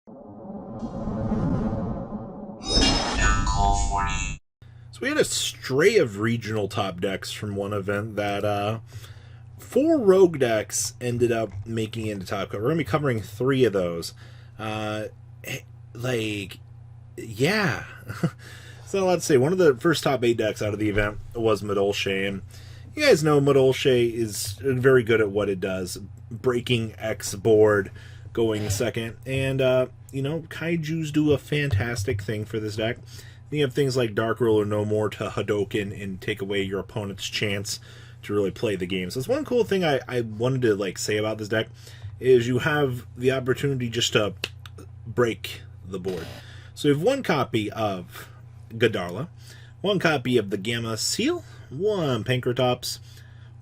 So we had a stray of regional top decks from one event that 4 rogue decks ended up making it into top cut. We're going to be covering 3 of those. Yeah. So a lot to say. One of the first top 8 decks out of the event was Madolche, and you guys know Madolche is very good at what it does. Breaking X board, going second, and Kaijus do a fantastic thing for this deck. You have things like Dark Ruler No More to Hadoken and take away your opponent's chance to really play the game. So that's one cool thing I wanted to say about this deck is you have the opportunity just to break the board. So you have 1 copy of Gadarla, 1 copy of the Gamma Seal, 1 Pankratops,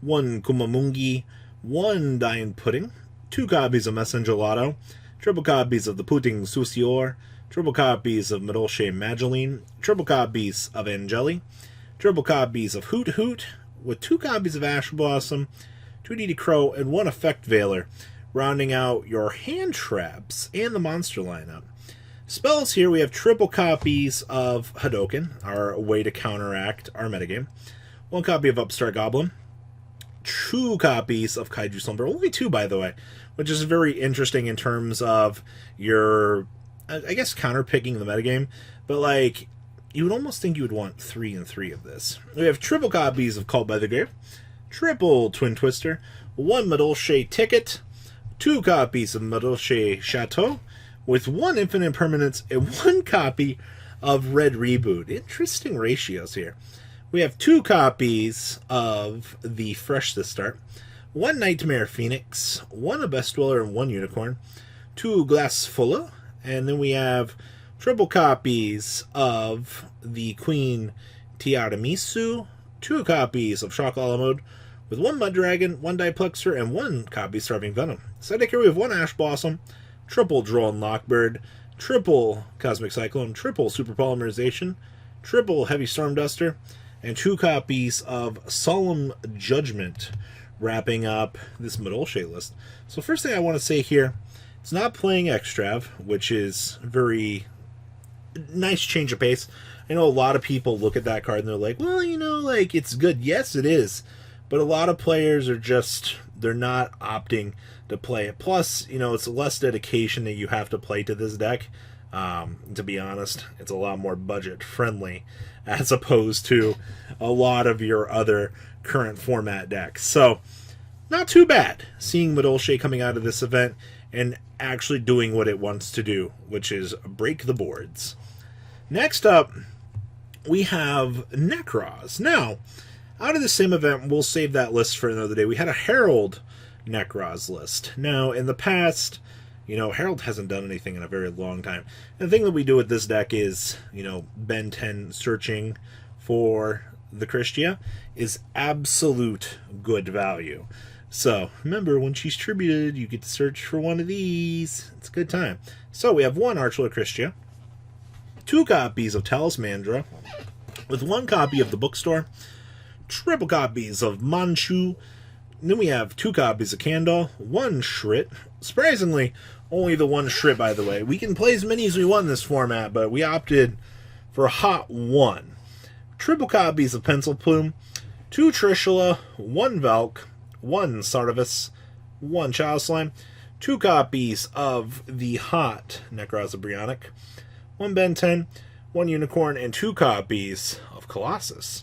1 Kumamungi, 1 Dying Pudding, 2 copies of Messengelato, triple copies of the Puting Susior, triple copies of Madolche Mageline, triple copies of Angeli, triple copies of Hoot Hoot, with 2 copies of Ash Blossom, 2 DD Crow, and 1 Effect Veiler, rounding out your hand traps and the monster lineup. Spells here, we have triple copies of Hadoken, our way to counteract our metagame, 1 copy of Upstart Goblin, 2 copies of Kaiju Slumber, only 2 by the way, which is very interesting in terms of your, I guess, counter-picking the metagame, but you would almost think you would want 3 and 3 of this. We have triple copies of Called by the Grave, triple Twin Twister, 1 Madolche Ticket, 2 copies of Madolche Chateau, with 1 Infinite Permanence and 1 copy of Red Reboot. Interesting ratios here. We have 2 copies of the Fresh to Start, 1 Nightmare Phoenix, 1 Abyss Dweller, and 1 Unicorn, 2 Glass Fulla, and then we have triple copies of the Queen Tiaramisu, 2 copies of Shock Alamode, with 1 Mud Dragon, 1 Diplexer, and 1 copy of Starving Venom. Side deck here we have 1 Ash Blossom, triple Droll and Lockbird, triple Cosmic Cyclone, triple Super Polymerization, triple Heavy Storm Duster, and 2 copies of Solemn Judgment, wrapping up this Madolche list. So first thing I want to say here, it's not playing Extrav, which is very nice change of pace. I know a lot of people look at that card and they're like, well, it's good. Yes, it is. But a lot of players are just, they're not opting to play it. Plus, it's less dedication that you have to play to this deck. To be honest, it's a lot more budget friendly as opposed to a lot of your other current format decks. So, not too bad seeing Madolche coming out of this event and actually doing what it wants to do, which is break the boards. Next up, we have Nekroz. Now, out of the same event, we'll save that list for another day. We had a Herald Necross list. Now, in the past, Herald hasn't done anything in a very long time. And the thing that we do with this deck is, Ben 10 searching for the Christia is absolute good value. So, remember, when she's tributed, you get to search for one of these. It's a good time. So, we have 1 Archula Christia, 2 copies of Talismandra, with 1 copy of the Bookstore, triple copies of Manchu, and then we have 2 copies of Candle, 1 Shrit. Surprisingly, only the 1 Shrit, by the way. We can play as many as we want in this format, but we opted for a hot 1. Triple copies of Pencil Plume, 2 Trishula, 1 Valk, 1 Sardavis, 1 Child Slime, 2 copies of the hot Nekroz Embryonic, 1 Ben 10, 1 Unicorn, and 2 copies of Colossus.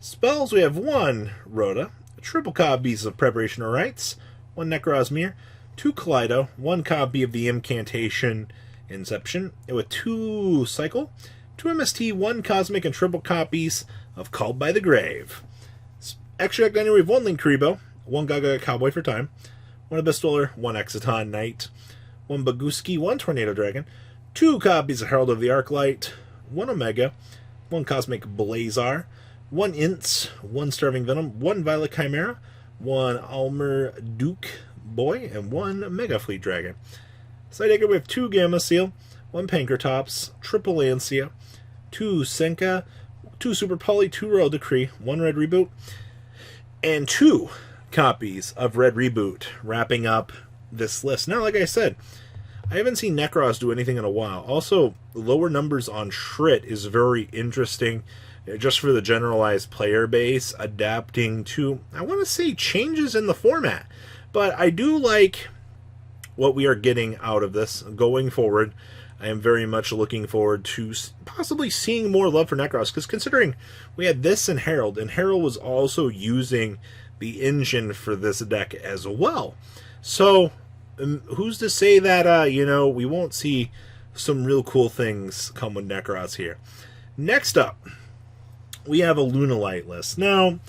Spells, we have 1 Rhoda, triple copies of Preparation of Rites, 1 Nekroz Mirror, 2 Kaleido, 1 copy of the Incantation Inception, with 2 Cycle, 2 MST, 1 Cosmic, and triple copies of Called by the Grave. Extra deck dynamic, we have 1 Link Kuribo, 1 Gaga Cowboy for Time, 1 Abyss Dweller, 1 Exciton Knight, 1 Baguski, 1 Tornado Dragon, 2 copies of Herald of the Arclight, 1 Omega, 1 Cosmic Blazar, 1 Ints, 1 Starving Venom, 1 Violet Chimera, 1 Almer Duke Boy, and 1 Mega Fleet Dragon. Side deck we have 2 Gamma Seal, 1 Pankratops, triple Lancia, 2 Senka, 2 Super Poly, 2 Royal Decree, 1 Red Reboot, and 2 copies of Red Reboot, wrapping up this list. Now, like I said, I haven't seen Nekroz do anything in a while. Also, lower numbers on Shrit is very interesting, just for the generalized player base, adapting to, I want to say, changes in the format. But I do like what we are getting out of this going forward. I am very much looking forward to possibly seeing more love for Nekroz, because considering we had this in Herald, and Herald was also using the engine for this deck as well. So who's to say that, you know, we won't see some real cool things come with Nekroz here. Next up, we have a Lunalight list. Now,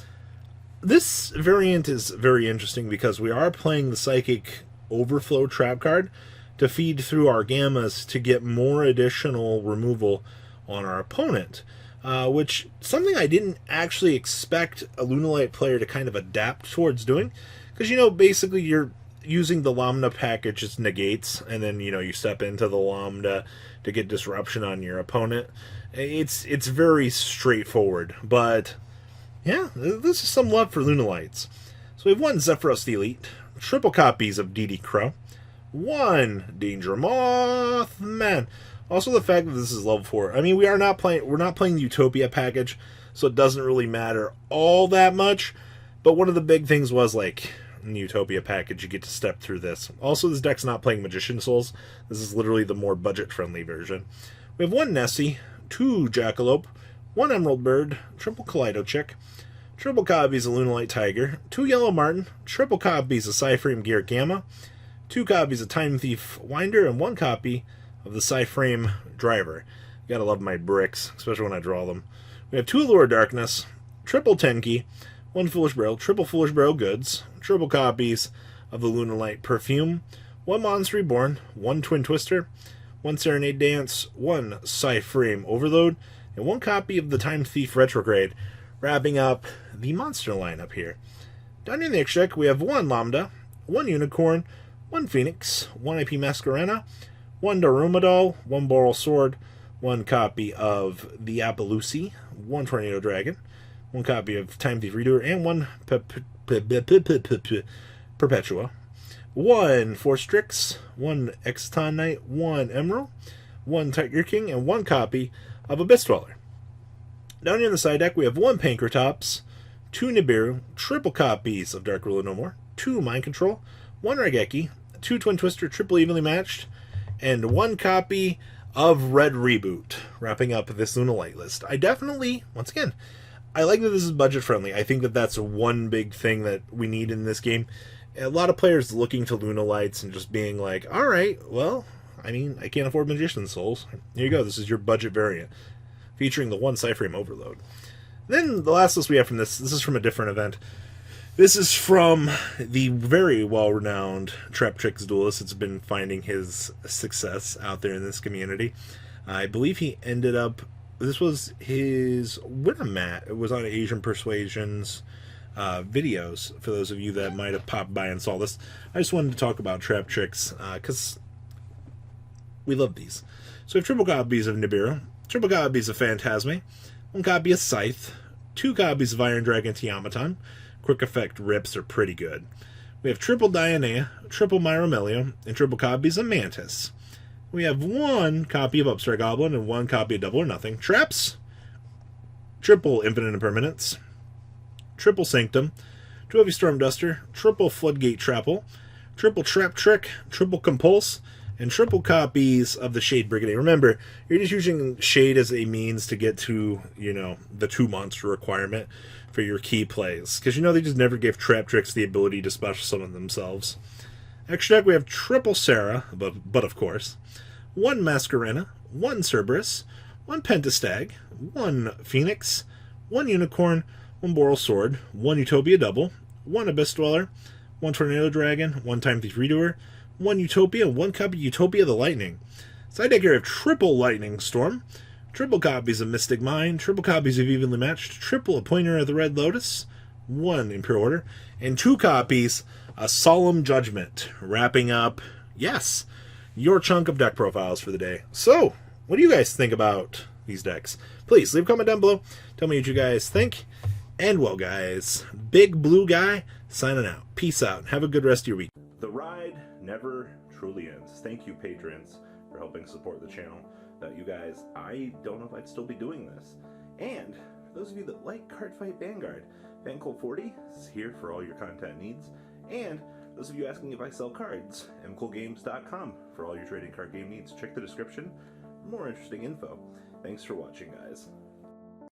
this variant is very interesting because we are playing the Psychic Overflow trap card to feed through our Gammas to get more additional removal on our opponent, which something I didn't actually expect a Lunalight player to kind of adapt towards doing, because, you know, basically you're using the Lambda package as negates, and then, you know, you step into the Lambda to get disruption on your opponent. It's very straightforward, but yeah, this is some love for Lunalights. So we have one Zephyros the Elite, triple copies of DD Crow, one Danger Moth, man. Also the fact that this is level 4. I mean, we're not playing the Utopia package, so it doesn't really matter all that much. But one of the big things was, like, in the Utopia package, you get to step through this. Also, this deck's not playing Magician Souls. This is literally the more budget-friendly version. We have one Nessie, two Jackalope, one Emerald Bird, triple Kaleido Chick, triple copies of Lunalight Tiger, two Yellow Martin, triple copies of Psyframe Gear Gamma, two copies of Time Thief Winder, and one copy of the Psyframe Driver. Gotta love my bricks, especially when I draw them. We have two Allure Darkness, triple Tenki, one Foolish Barrel, triple Foolish Barrel Goods, triple copies of the Lunalight Perfume, one Monster Reborn, one Twin Twister, one Serenade Dance, one Psyframe Overload, and one copy of the Time Thief Retrograde, wrapping up the monster lineup here. Down in the extract, we have one Lambda, one Unicorn, one Phoenix, one IP Masquerena, one Darumadal, one Boral Sword, one copy of the Appalusi, one Tornado Dragon, one copy of Time Thief Redoer, and one Perpetua, one Forstrix, one Exton Knight, one Emerald, one Tiger King, and one copy of Abyss Dweller. Down here in the side deck, we have one Pankratops, two Nibiru, triple copies of Dark Ruler No More, two Mind Control, one Raigeki, two Twin Twister, triple evenly matched, and one copy of Red Reboot, wrapping up this Lunalight list. I definitely, once again, I like that this is budget friendly. I think that that's one big thing that we need in this game. A lot of players looking to Lunalights and just being like, alright, well, I mean, I can't afford Magician Souls. Here you go, this is your budget variant, featuring the one Psyframe Overload. Then the last list we have from this is from a different event. This is from the very well-renowned Traptrix duelist that's been finding his success out there in this community. I believe he ended up, this was his Winamax. It was on Asian Persuasion's videos, for those of you that might have popped by and saw this. I just wanted to talk about Traptrix, because we love these. So we have triple copies of Nibiru, triple copies of Phantasme, one copy of Scythe, two copies of Iron Dragon Tiamaton. Quick effect rips are pretty good. We have triple Dionea, triple Myromelia, and triple copies of Mantis. We have one copy of Upstart Goblin and one copy of Double or Nothing. Traps, triple Infinite Impermanence, triple Sanctum, two Heavy Storm Duster, triple Floodgate Trapple, triple Traptrix, triple Compulse, and triple copies of the Shade Brigade. Remember, you're just using Shade as a means to get to, you know, the 2-monster requirement for your key plays. Because, you know, they just never gave Traptrix the ability to special summon themselves. Extra deck, we have triple Sarah, but of course, one Masquerena, one Cerberus, one Pentastag, one Phoenix, one Unicorn, one Boral Sword, one Utopia Double, one Abyss Dweller, one Tornado Dragon, one Time Thief Redoer, one Utopia, one copy of Utopia the Lightning. Side deck here, I have triple Lightning Storm, triple copies of Mystic Mine, triple copies of Evenly Matched, triple Appointer of the Red Lotus, one Imperial Order, and two copies of Solemn Judgment, wrapping up, yes, your chunk of deck profiles for the day. So, what do you guys think about these decks? Please leave a comment down below. Tell me what you guys think. And well, guys, Big Blue Guy signing out. Peace out. Have a good rest of your week. The ride never truly ends. Thank you, patrons, for helping support the channel. Without you guys, I don't know if I'd still be doing this. And for those of you that like Cardfight Vanguard, FanCool40 is here for all your content needs. And those of you asking if I sell cards, mcoolgames.com for all your trading card game needs. Check the description for more interesting info. Thanks for watching, guys.